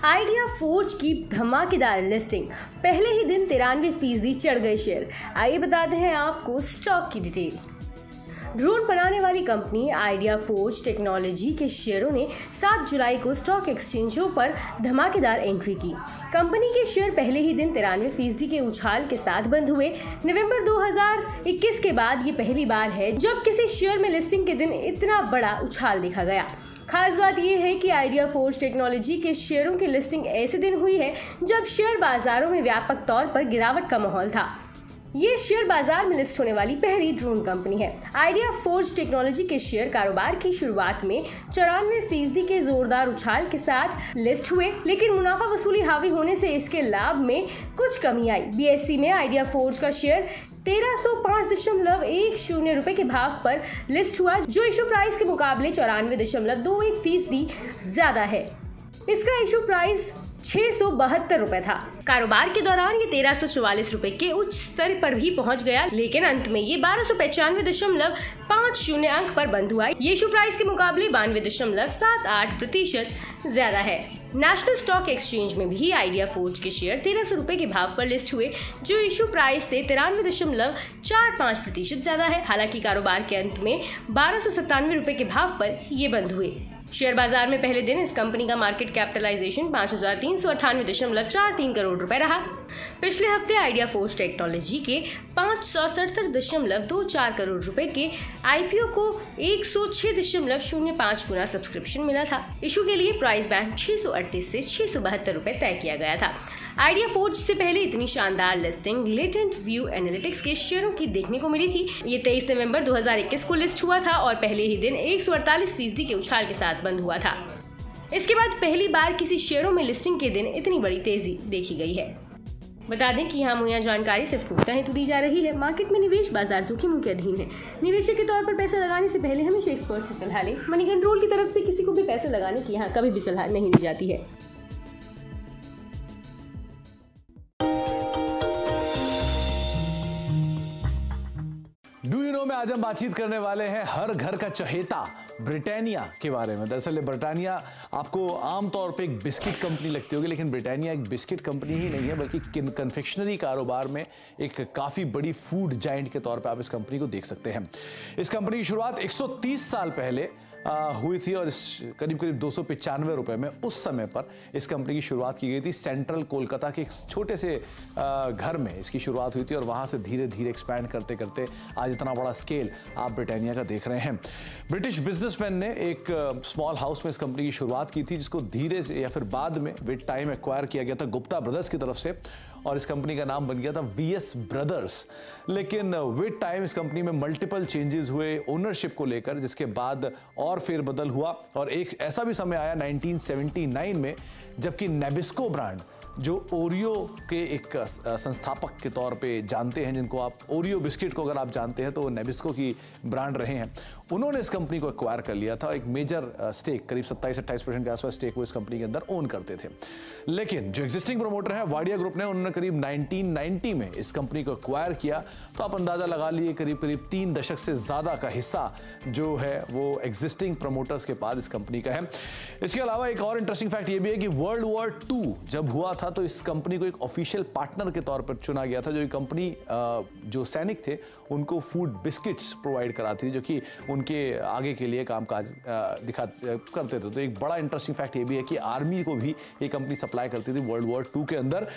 Idea forge की धमाकेदार listing, पहले ही दिन 93% चढ़ गए शेयर। आइए बताते हैं आपको स्टॉक की डिटेल। ड्रोन बनाने वाली कंपनी आइडिया फोर्ज टेक्नोलॉजी के शेयरों ने 7 जुलाई को स्टॉक एक्सचेंजों पर धमाकेदार एंट्री की। कंपनी के शेयर पहले ही दिन 93% के उछाल के साथ बंद हुए। नवंबर 2021 के बाद ये पहली बार है जब किसी शेयर में लिस्टिंग के दिन इतना बड़ा उछाल देखा गया। खास बात यह है कि आइडिया फोर्ज टेक्नोलॉजी के शेयरों की लिस्टिंग ऐसे दिन हुई है जब शेयर बाजारों में व्यापक तौर पर गिरावट का माहौल था। ये शेयर बाजार में लिस्ट होने वाली पहली ड्रोन कंपनी है। आइडिया फोर्ज टेक्नोलॉजी के शेयर कारोबार की शुरुआत में 94% के जोरदार उछाल के साथ लिस्ट हुए, लेकिन मुनाफा वसूली हावी होने से इसके लाभ में कुछ कमी आई। बीएसई में आइडिया फोर्ज का शेयर 1305.10 रुपए के भाव पर लिस्ट हुआ, जो इशू प्राइस के मुकाबले 94.21% ज्यादा है। इसका इशू प्राइस 672 रुपए था। कारोबार के दौरान ये 1344 रुपए के उच्च स्तर पर भी पहुंच गया, लेकिन अंत में ये 1295.50 अंक पर बंद हुआ। ये इशू प्राइस के मुकाबले 92.78% ज्यादा है। नेशनल स्टॉक एक्सचेंज में भी आइडिया फोर्ज के शेयर 1300 रुपए के भाव पर लिस्ट हुए, जो इशू प्राइस से 93.45% ज्यादा है। हालांकि कारोबार के अंत में 1297 रुपए के भाव पर ये बंद हुए। शेयर बाजार में पहले दिन इस कंपनी का मार्केट कैपिटलाइजेशन 5398.43 करोड़ रुपए रहा। पिछले हफ्ते आइडिया फोर्ज टेक्नोलॉजी के 567.24 करोड़ रुपए के आईपीओ को 106.05 गुना सब्सक्रिप्शन मिला था। इशू के लिए प्राइस बैंड 638 से 672 रुपए तय किया गया था। आइडिया फोर्ज से पहले इतनी शानदार लिस्टिंग लेटेंट व्यू एनालिटिक्स के शेयरों की देखने को मिली थी। ये 23 नवंबर 2021 को लिस्ट हुआ था और पहले ही दिन 148% के उछाल के साथ बंद हुआ था। इसके बाद पहली बार किसी शेयरों में लिस्टिंग के दिन इतनी बड़ी तेजी देखी गई है। बता दें कि यहाँ मुहैया जानकारी सिर्फ सूचना हेतु दी जा रही है। मार्केट में निवेश बाजार जोखिमों के अधीन है। निवेशक के तौर पर पैसा लगाने से पहले हमेशा एक्सपर्ट से सलाह लें। मनी कंट्रोल की तरफ से किसी को भी पैसे लगाने की यहाँ कभी भी सलाह नहीं दी जाती है। डू यू नो में आज हम बातचीत करने वाले हैं हर घर का चहेता ब्रिटानिया के बारे में। दरअसल ब्रिटानिया आपको आमतौर पे एक बिस्किट कंपनी लगती होगी, लेकिन ब्रिटानिया एक बिस्किट कंपनी ही नहीं है, बल्कि कन्फेक्शनरी कारोबार में एक काफ़ी बड़ी फूड जायंट के तौर पे आप इस कंपनी को देख सकते हैं। इस कंपनी की शुरुआत 130 साल पहले हुई थी और इस करीब 295 रुपए में उस समय पर इस कंपनी की शुरुआत की गई थी। सेंट्रल कोलकाता के एक छोटे से घर में इसकी शुरुआत हुई थी और वहां से धीरे धीरे एक्सपैंड करते करते आज इतना बड़ा स्केल आप ब्रिटानिया का देख रहे हैं। ब्रिटिश बिजनेसमैन ने एक स्मॉल हाउस में इस कंपनी की शुरुआत की थी, जिसको धीरे से या फिर बाद में विद टाइम एक्वायर किया गया था गुप्ता ब्रदर्स की तरफ से और इस कंपनी का नाम बन गया था वीएस ब्रदर्स। लेकिन विद टाइम इस कंपनी में मल्टीपल चेंजेस हुए ओनरशिप को लेकर, जिसके बाद और फेरबदल हुआ और एक ऐसा भी समय आया 1979 में जबकि नेबिस्को ब्रांड, जो ओरियो के एक संस्थापक के तौर पे जानते हैं, जिनको आप ओरियो बिस्किट को अगर आप जानते हैं तो नेबिस्को की ब्रांड रहे हैं, उन्होंने इस कंपनी को एक्वायर कर लिया था। एक मेजर स्टेक करीब 27-28% के आसपास स्टेक वो इस कंपनी के अंदर ओन करते थे। लेकिन जो एग्जिस्टिंग प्रमोटर है वाडिया ग्रुप ने, उन्होंने करीब 1990 में इस कंपनी को एक्वायर किया। तो आप अंदाजा लगा लिए करीब 3 दशक से ज्यादा का हिस्सा जो है वो एग्जिस्टिंग प्रमोटर्स के पास इस कंपनी का है। इसके अलावा एक और इंटरेस्टिंग फैक्ट ये भी है कि वर्ल्ड वॉर 2 जब हुआ था तो इस कंपनी को एक ऑफिशियल पार्टनर के तौर पर चुना गया था। जो कंपनी जो सैनिक थे उनको फूड बिस्किट्स प्रोवाइड कराती थी, जो कि उनके आगे के लिए कामकाज करते थे। तो एक बड़ा इंटरेस्टिंग फैक्ट ये भी है कि आर्मी को भी ये कंपनी सप्लाई करती थी वर्ल्ड वॉर 2 के अंदर।